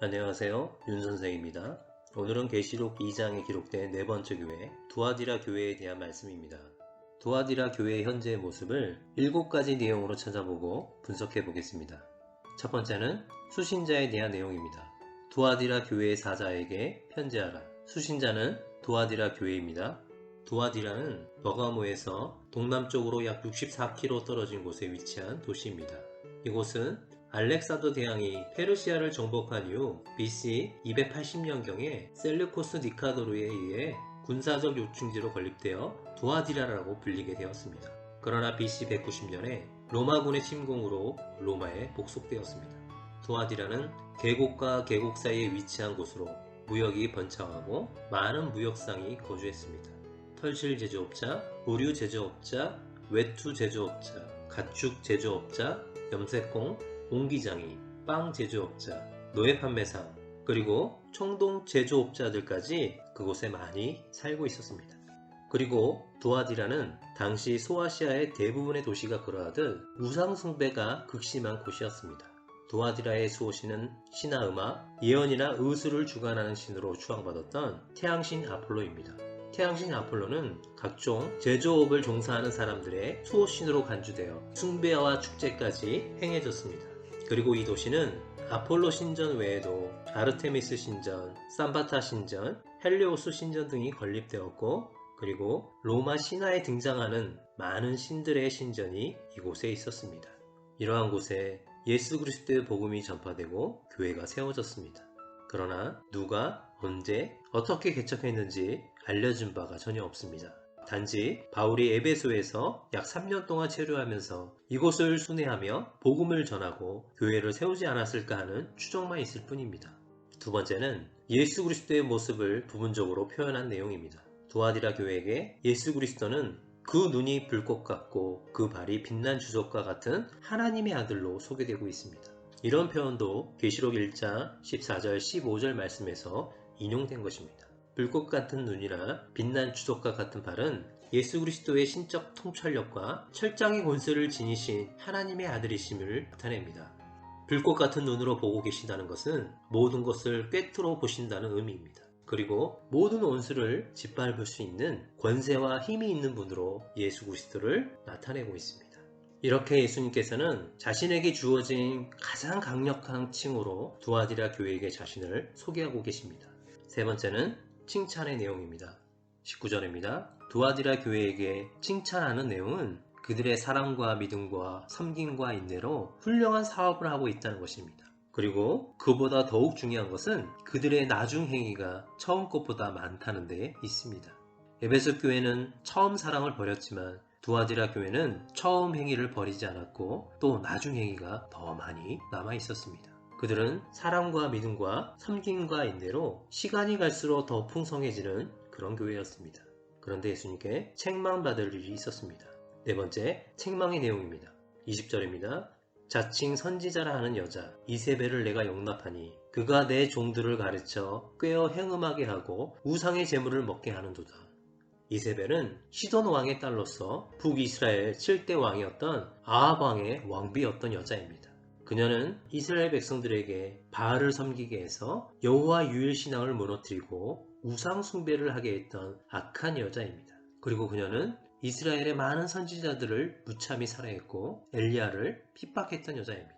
안녕하세요. 윤선생입니다. 오늘은 계시록 2장에 기록된 네 번째 교회 두아디라 교회에 대한 말씀입니다. 두아디라 교회의 현재의 모습을 7가지 내용으로 찾아보고 분석해 보겠습니다. 첫 번째는 수신자에 대한 내용입니다. 두아디라 교회의 사자에게 편지하라. 수신자는 두아디라 교회입니다. 두아디라는 버가모에서 동남쪽으로 약 64km 떨어진 곳에 위치한 도시입니다. 이곳은 알렉산더 대왕이 페르시아를 정복한 이후 BC 280년경에 셀루코스 니카도르에 의해 군사적 요충지로 건립되어 두아디라라고 불리게 되었습니다. 그러나 BC 190년에 로마군의 침공으로 로마에 복속되었습니다. 두아디라는 계곡과 계곡 사이에 위치한 곳으로 무역이 번창하고 많은 무역상이 거주했습니다. 털실 제조업자, 의류 제조업자, 외투 제조업자, 가축 제조업자, 염색공, 공기장이, 빵 제조업자, 노예 판매상, 그리고 청동 제조업자들까지 그곳에 많이 살고 있었습니다. 그리고 두아디라는 당시 소아시아의 대부분의 도시가 그러하듯 우상숭배가 극심한 곳이었습니다. 두아디라의 수호신은 신화음악, 예언이나 의술을 주관하는 신으로 추앙받았던 태양신 아폴로입니다. 태양신 아폴로는 각종 제조업을 종사하는 사람들의 수호신으로 간주되어 숭배와 축제까지 행해졌습니다. 그리고 이 도시는 아폴로 신전 외에도 아르테미스 신전, 삼바타 신전, 헬리오스 신전 등이 건립되었고, 그리고 로마 신화에 등장하는 많은 신들의 신전이 이곳에 있었습니다. 이러한 곳에 예수 그리스도의 복음이 전파되고 교회가 세워졌습니다. 그러나 누가, 언제, 어떻게 개척했는지 알려준 바가 전혀 없습니다. 단지 바울이 에베소에서 약 3년 동안 체류하면서 이곳을 순회하며 복음을 전하고 교회를 세우지 않았을까 하는 추정만 있을 뿐입니다. 두 번째는 예수 그리스도의 모습을 부분적으로 표현한 내용입니다. 두아디라 교회에게 예수 그리스도는 그 눈이 불꽃 같고 그 발이 빛난 주석과 같은 하나님의 아들로 소개되고 있습니다. 이런 표현도 계시록 1장 14절 15절 말씀에서 인용된 것입니다. 불꽃 같은 눈이나 빛난 주석과 같은 발은 예수 그리스도의 신적 통찰력과 철장의 권세를 지니신 하나님의 아들이심을 나타냅니다. 불꽃 같은 눈으로 보고 계신다는 것은 모든 것을 꿰뚫어 보신다는 의미입니다. 그리고 모든 원수를 짓밟을 수 있는 권세와 힘이 있는 분으로 예수 그리스도를 나타내고 있습니다. 이렇게 예수님께서는 자신에게 주어진 가장 강력한 칭호로 두아디라 교회에게 자신을 소개하고 계십니다. 세 번째는 칭찬의 내용입니다. 19절입니다. 두아디라 교회에게 칭찬하는 내용은 그들의 사랑과 믿음과 섬김과 인내로 훌륭한 사업을 하고 있다는 것입니다. 그리고 그보다 더욱 중요한 것은 그들의 나중 행위가 처음 것보다 많다는 데 있습니다. 에베소 교회는 처음 사랑을 버렸지만 두아디라 교회는 처음 행위를 버리지 않았고 또 나중 행위가 더 많이 남아 있었습니다. 그들은 사랑과 믿음과 섬김과 인내로 시간이 갈수록 더 풍성해지는 그런 교회였습니다. 그런데 예수님께 책망받을 일이 있었습니다. 네 번째, 책망의 내용입니다. 20절입니다. 자칭 선지자라 하는 여자 이세벨을 내가 용납하니 그가 내 종들을 가르쳐 꾀어 행음하게 하고 우상의 제물을 먹게 하는도다. 이세벨은 시돈 왕의 딸로서 북이스라엘 7대 왕이었던 아합 왕의 왕비였던 여자입니다. 그녀는 이스라엘 백성들에게 바알을 섬기게 해서 여호와 유일신앙을 무너뜨리고 우상 숭배를 하게 했던 악한 여자입니다. 그리고 그녀는 이스라엘의 많은 선지자들을 무참히 살해했고 엘리야를 핍박했던 여자입니다.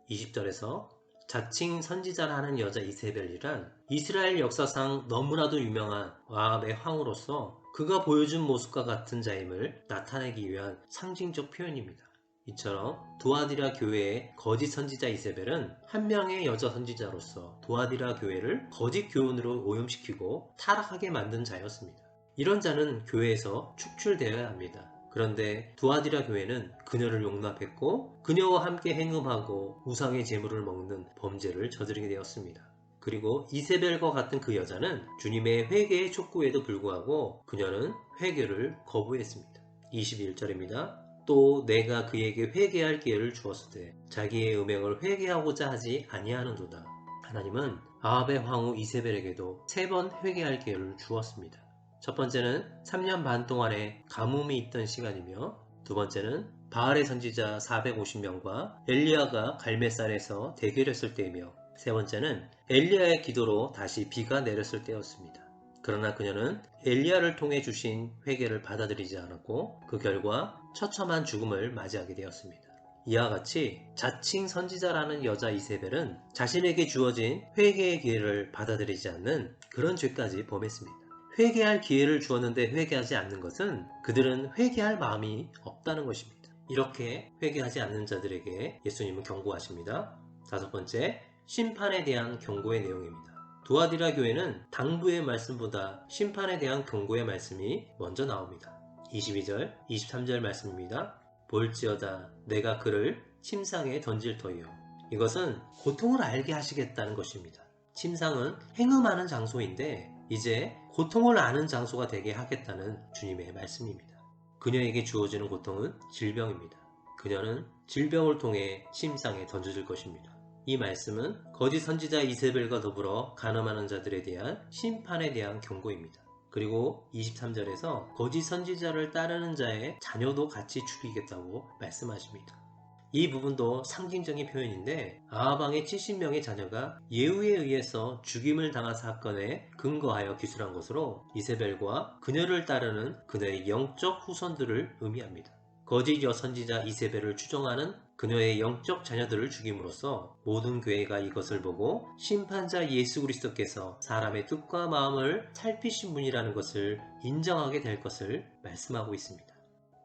20절에서 자칭 선지자라 하는 여자 이세벨이란 이스라엘 역사상 너무나도 유명한 아합의 황후로서 그가 보여준 모습과 같은 자임을 나타내기 위한 상징적 표현입니다. 이처럼 두아디라 교회의 거짓 선지자 이세벨은 한 명의 여자 선지자로서 두아디라 교회를 거짓 교훈으로 오염시키고 타락하게 만든 자였습니다. 이런 자는 교회에서 축출되어야 합니다. 그런데 두아디라 교회는 그녀를 용납했고 그녀와 함께 행음하고 우상의 제물을 먹는 범죄를 저지르게 되었습니다. 그리고 이세벨과 같은 그 여자는 주님의 회개의 촉구에도 불구하고 그녀는 회개를 거부했습니다. 21절입니다. 또 내가 그에게 회개할 기회를 주었으되 자기의 음행을 회개하고자 하지 아니하는도다. 하나님은 아합의 황후 이세벨에게도 3번 회개할 기회를 주었습니다. 첫 번째는 3년 반 동안의 가뭄이 있던 시간이며 두 번째는 바알의 선지자 450명과 엘리야가 갈멜산에서 대결했을 때이며 세 번째는 엘리야의 기도로 다시 비가 내렸을 때였습니다. 그러나 그녀는 엘리야를 통해 주신 회개를 받아들이지 않았고 그 결과 처참한 죽음을 맞이하게 되었습니다. 이와 같이 자칭 선지자라는 여자 이세벨은 자신에게 주어진 회개의 기회를 받아들이지 않는 그런 죄까지 범했습니다. 회개할 기회를 주었는데 회개하지 않는 것은 그들은 회개할 마음이 없다는 것입니다. 이렇게 회개하지 않는 자들에게 예수님은 경고하십니다. 다섯 번째, 심판에 대한 경고의 내용입니다. 두아디라 교회는 당부의 말씀보다 심판에 대한 경고의 말씀이 먼저 나옵니다. 22절, 23절 말씀입니다. 볼지어다 내가 그를 침상에 던질 터이요. 이것은 고통을 알게 하시겠다는 것입니다. 침상은 행음하는 장소인데 이제 고통을 아는 장소가 되게 하겠다는 주님의 말씀입니다. 그녀에게 주어지는 고통은 질병입니다. 그녀는 질병을 통해 침상에 던져질 것입니다. 이 말씀은 거짓 선지자 이세벨과 더불어 간음하는 자들에 대한 심판에 대한 경고입니다. 그리고 23절에서 거짓 선지자를 따르는 자의 자녀도 같이 죽이겠다고 말씀하십니다. 이 부분도 상징적인 표현인데 아하방의 70명의 자녀가 예후에 의해서 죽임을 당한 사건에 근거하여 기술한 것으로 이세벨과 그녀를 따르는 그녀의 영적 후손들을 의미합니다. 거짓 여선지자 이세벨을 추종하는 그녀의 영적 자녀들을 죽임으로써 모든 교회가 이것을 보고 심판자 예수 그리스도께서 사람의 뜻과 마음을 살피신 분이라는 것을 인정하게 될 것을 말씀하고 있습니다.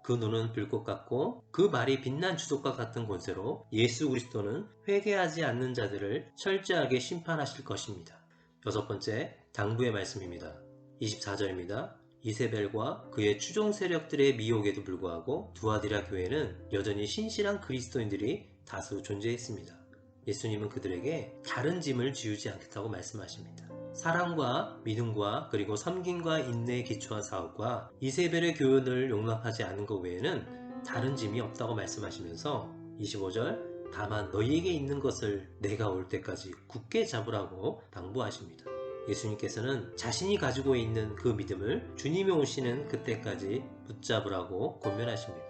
그 눈은 불꽃 같고 그 말이 빛난 주석과 같은 권세로 예수 그리스도는 회개하지 않는 자들을 철저하게 심판하실 것입니다. 여섯 번째, 당부의 말씀입니다. 24절입니다. 이세벨과 그의 추종 세력들의 미혹에도 불구하고 두아디라 교회는 여전히 신실한 그리스도인들이 다수 존재했습니다. 예수님은 그들에게 다른 짐을 지우지 않겠다고 말씀하십니다. 사랑과 믿음과 그리고 섬김과 인내에 기초한 사업과 이세벨의 교훈을 용납하지 않는 것 외에는 다른 짐이 없다고 말씀하시면서 25절 다만 너희에게 있는 것을 내가 올 때까지 굳게 잡으라고 당부하십니다. 예수님께서는 자신이 가지고 있는 그 믿음을 주님이 오시는 그때까지 붙잡으라고 권면하십니다.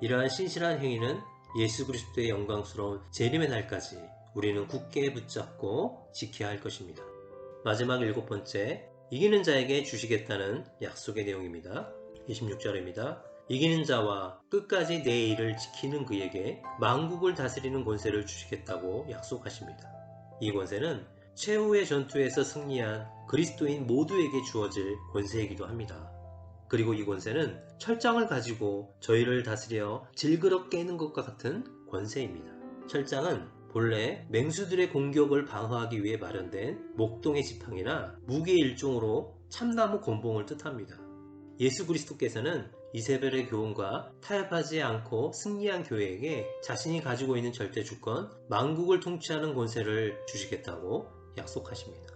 이러한 신실한 행위는 예수 그리스도의 영광스러운 재림의 날까지 우리는 굳게 붙잡고 지켜야 할 것입니다. 마지막 일곱 번째, 이기는 자에게 주시겠다는 약속의 내용입니다. 26절입니다. 이기는 자와 끝까지 내 일을 지키는 그에게 만국을 다스리는 권세를 주시겠다고 약속하십니다. 이 권세는 최후의 전투에서 승리한 그리스도인 모두에게 주어질 권세이기도 합니다. 그리고 이 권세는 철장을 가지고 저희를 다스려 질그러 깨는 것과 같은 권세입니다. 철장은 본래 맹수들의 공격을 방어하기 위해 마련된 목동의 지팡이나 무기의 일종으로 참나무 곤봉을 뜻합니다. 예수 그리스도께서는 이세벨의 교훈과 타협하지 않고 승리한 교회에게 자신이 가지고 있는 절대 주권, 만국을 통치하는 권세를 주시겠다고 약속하십니다.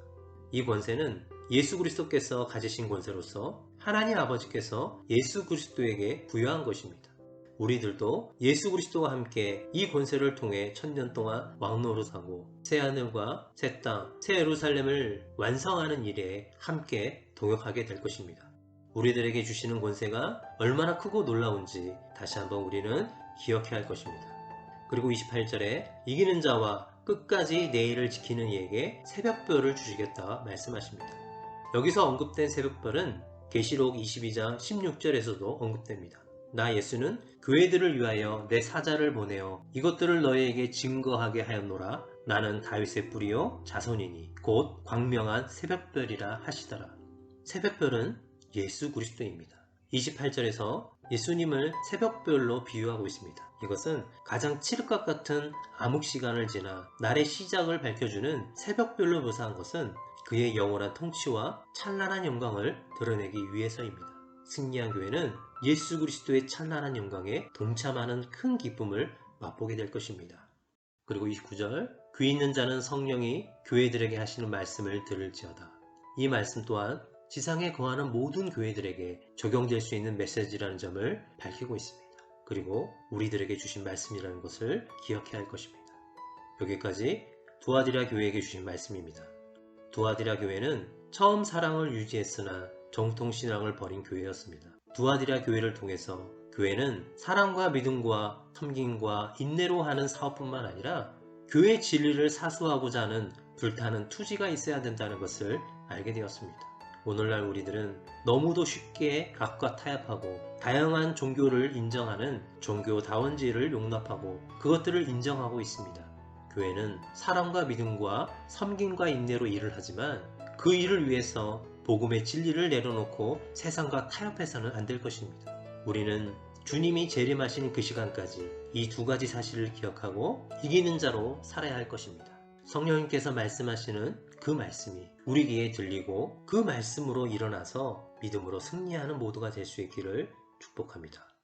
이 권세는 예수 그리스도께서 가지신 권세로서 하나님 아버지께서 예수 그리스도에게 부여한 것입니다. 우리들도 예수 그리스도와 함께 이 권세를 통해 1000년 동안 왕노릇하고 새하늘과 새 땅, 새 예루살렘을 완성하는 일에 함께 동역하게 될 것입니다. 우리들에게 주시는 권세가 얼마나 크고 놀라운지 다시 한번 우리는 기억해야 할 것입니다. 그리고 28절에 이기는 자와 끝까지 내 일을 지키는 이에게 새벽별을 주시겠다 말씀하십니다. 여기서 언급된 새벽별은 계시록 22장 16절에서도 언급됩니다. 나 예수는 교회들을 위하여 내 사자를 보내어 이것들을 너희에게 증거하게 하였노라. 나는 다윗의 뿌리요 자손이니 곧 광명한 새벽별이라 하시더라. 새벽별은 예수 그리스도입니다. 28절에서 예수님을 새벽별로 비유하고 있습니다. 이것은 가장 칠흑과 같은 암흑시간을 지나 날의 시작을 밝혀주는 새벽별로 묘사한 것은 그의 영원한 통치와 찬란한 영광을 드러내기 위해서입니다. 승리한 교회는 예수 그리스도의 찬란한 영광에 동참하는 큰 기쁨을 맛보게 될 것입니다. 그리고 29절 귀 있는 자는 성령이 교회들에게 하시는 말씀을 들을지어다. 이 말씀 또한 지상에 거하는 모든 교회들에게 적용될 수 있는 메시지라는 점을 밝히고 있습니다. 그리고 우리들에게 주신 말씀이라는 것을 기억해야 할 것입니다. 여기까지 두아디라 교회에게 주신 말씀입니다. 두아디라 교회는 처음 사랑을 유지했으나 정통신앙을 버린 교회였습니다. 두아디라 교회를 통해서 교회는 사랑과 믿음과 섬김과 인내로 하는 사업뿐만 아니라 교회 진리를 사수하고자 하는 불타는 투지가 있어야 된다는 것을 알게 되었습니다. 오늘날 우리들은 너무도 쉽게 각과 타협하고 다양한 종교를 인정하는 종교다원주의를 용납하고 그것들을 인정하고 있습니다. 교회는 사랑과 믿음과 섬김과 인내로 일을 하지만 그 일을 위해서 복음의 진리를 내려놓고 세상과 타협해서는 안 될 것입니다. 우리는 주님이 재림하신 그 시간까지 이 두 가지 사실을 기억하고 이기는 자로 살아야 할 것입니다. 성령님께서 말씀하시는 그 말씀이 우리 귀에 들리고 그 말씀으로 일어나서 믿음으로 승리하는 모두가 될 수 있기를 축복합니다.